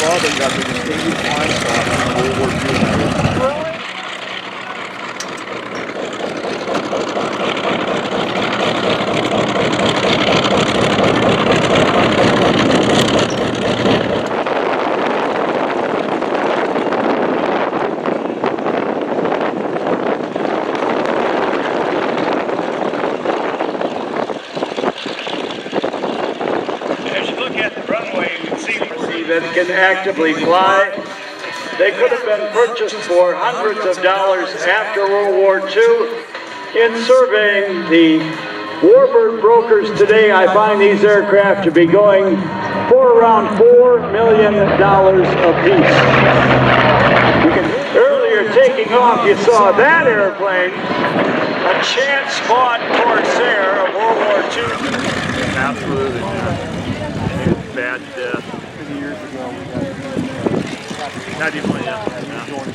father got the distinguished flying cross in World War II. Really? That can actively fly. They could have been purchased for hundreds of dollars after World War II. In surveying the warbird brokers today, I find these aircraft to be going for around $4 million apiece. Earlier taking off, you saw that airplane, a chance-bought Corsair of World War II. Absolutely, man. Bad death. Years ago, we got Not even like that.